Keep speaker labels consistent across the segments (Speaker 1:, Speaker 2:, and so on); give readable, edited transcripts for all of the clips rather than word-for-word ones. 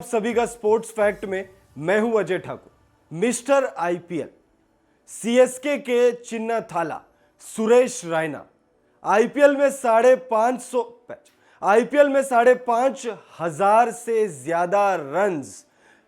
Speaker 1: सभी का sports fact में मैं हूं Ajay Thakur. Mister IPL CSK के चिन्ना थाला सुरेश रैना आईपीएल में 5,500 से ज्यादा रन्स,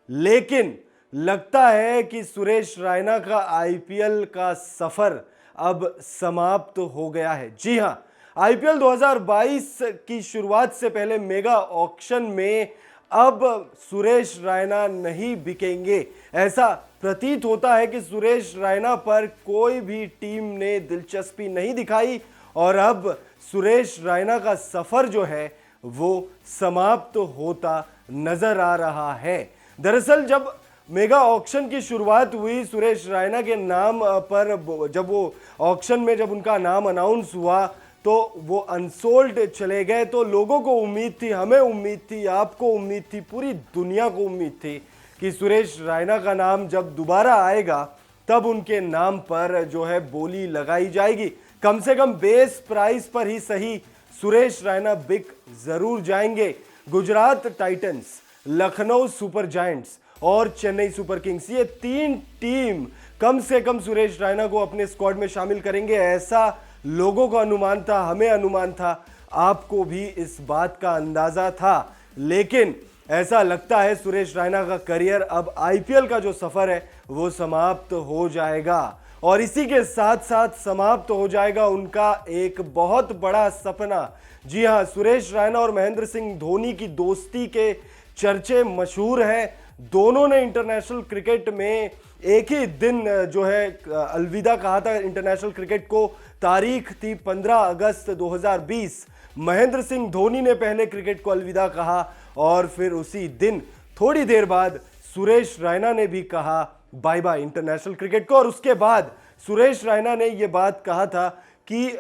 Speaker 1: लेकिन लगता है कि सुरेश रैना का आईपीएल का सफर अब समाप्त हो गया है। जी हां, आईपीएल 2022 की शुरुआत से पहले मेगा ऑक्शन में अब सुरेश रैना नहीं बिकेंगे। ऐसा प्रतीत होता है कि सुरेश रैना पर कोई भी टीम ने दिलचस्पी नहीं दिखाई और अब सुरेश रैना का सफर जो है वो समाप्त होता नजर आ रहा है। दरअसल जब मेगा ऑक्शन की शुरुआत हुई, सुरेश रैना के नाम पर जब वो ऑक्शन में जब उनका नाम अनाउंस हुआ तो वो अनसोल्ड चले गए। तो लोगों को उम्मीद थी, हमें उम्मीद थी, आपको उम्मीद थी, पूरी दुनिया को उम्मीद थी कि सुरेश रैना का नाम जब दोबारा आएगा तब उनके नाम पर जो है बोली लगाई जाएगी। कम से कम बेस प्राइस पर ही सही सुरेश रैना बिक जरूर जाएंगे। Gujarat Titans, Lucknow super giants और चेन्नई सुपर किंग्स, ये तीन टीम कम से कम सुरेश रैना को अपने स्क्वाड में शामिल करेंगे। ऐसा लोगों का अनुमान था, हमें अनुमान था, आपको भी इस बात का अंदाजा था। लेकिन ऐसा लगता है सुरेश रैना का करियर अब आईपीएल का जो सफर है वो समाप्त हो जाएगा और इसी के साथ साथ समाप्त हो जाएगा उनका एक बहुत बड़ा सपना। जी हां, सुरेश रैना और महेंद्र सिंह धोनी की दोस्ती के चर्चे मशहूर हैं। दोनों ने इंटरनेशनल क्रिकेट में एक ही दिन जो है अलविदा कहा था इंटरनेशनल क्रिकेट को। तारीख थी 15 अगस्त 2020। महेंद्र सिंह धोनी ने पहले क्रिकेट को अलविदा कहा और फिर उसी दिन थोड़ी देर बाद सुरेश रैना ने भी कहा बाय बाय इंटरनेशनल क्रिकेट को। और उसके बाद सुरेश रैना ने यह बात कहा था कि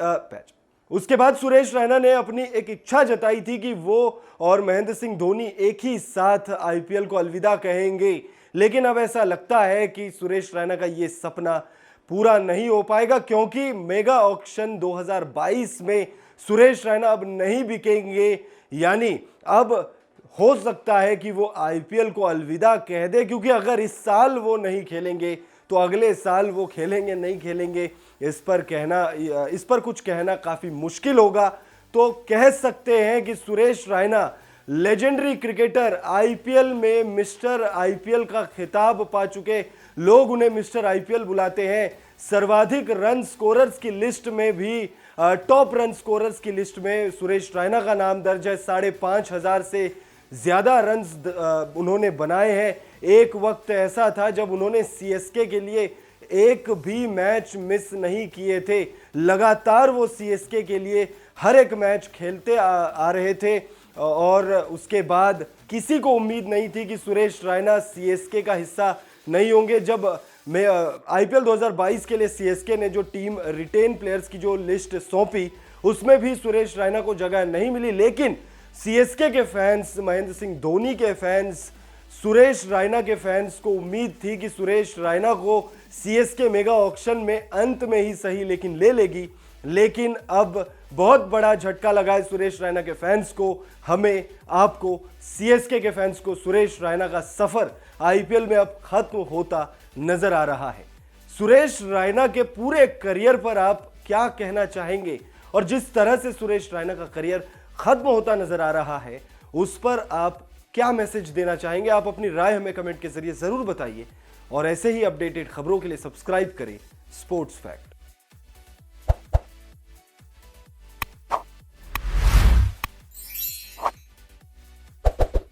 Speaker 1: उसके बाद सुरेश रैना ने अपनी एक इच्छा जताई थी कि वो और महेंद्र सिंह धोनी एक ही साथ आईपीएल को अलविदा कहेंगे। लेकिन अब ऐसा लगता है कि सुरेश रैना का ये सपना पूरा नहीं हो पाएगा, क्योंकि मेगा ऑक्शन 2022 में सुरेश रैना अब नहीं बिकेंगे। यानी अब हो सकता है कि वो आईपीएल को अलविदा कह दे, क्योंकि अगर इस साल वो नहीं खेलेंगे तो अगले साल वो खेलेंगे नहीं खेलेंगे इस पर कुछ कहना काफी मुश्किल होगा। तो कह सकते हैं कि Suresh Raina legendary cricketer, IPL में मिस्टर आईपीएल का खिताब पा चुके, लोग उन्हें मिस्टर आईपीएल बुलाते हैं। सर्वाधिक रन स्कोरर्स की लिस्ट में भी, टॉप रन स्कोरर्स की लिस्ट में सुरेश रैना का नाम दर्ज है। 5,500 से ज्यादा रन्स उन्होंने बनाए हैं। एक वक्त ऐसा था जब उन्होंने सीएसके के लिए एक भी मैच मिस नहीं किए थे। लगातार वो सीएसके के लिए हर एक मैच खेलते आ रहे थे और उसके बाद किसी को उम्मीद नहीं थी कि सुरेश रैना सीएसके का हिस्सा नहीं होंगे। जब मैं आईपीएल 2022 के लिए सीएसके ने जो टीम रिटेन प्लेयर्स की जो लिस्ट सौंपी उसमें भी सुरेश रैना को जगह नहीं मिली। लेकिन सीएसके के फैंस, महेंद्र सिंह धोनी के फैंस, सुरेश रैना के फैंस को उम्मीद थी कि सुरेश रैना को सीएसके मेगा ऑक्शन में अंत में ही सही लेकिन ले लेगी। लेकिन अब बहुत बड़ा झटका लगा है सुरेश रैना के फैंस को, हमें, आपको, सीएसके के फैंस को। सुरेश रैना का सफर आईपीएल में अब खत्म होता नजर आ रहा है। सुरेश रैना के पूरे करियर पर आप क्या कहना चाहेंगे और जिस तरह से सुरेश रैना का करियर खत्म होता नजर आ रहा है उस पर आप क्या मैसेज देना चाहेंगे? आप अपनी राय हमें कमेंट के जरिए जरूर बताइए और ऐसे ही अपडेटेड खबरों के लिए सब्सक्राइब करें स्पोर्ट्स फैक्ट।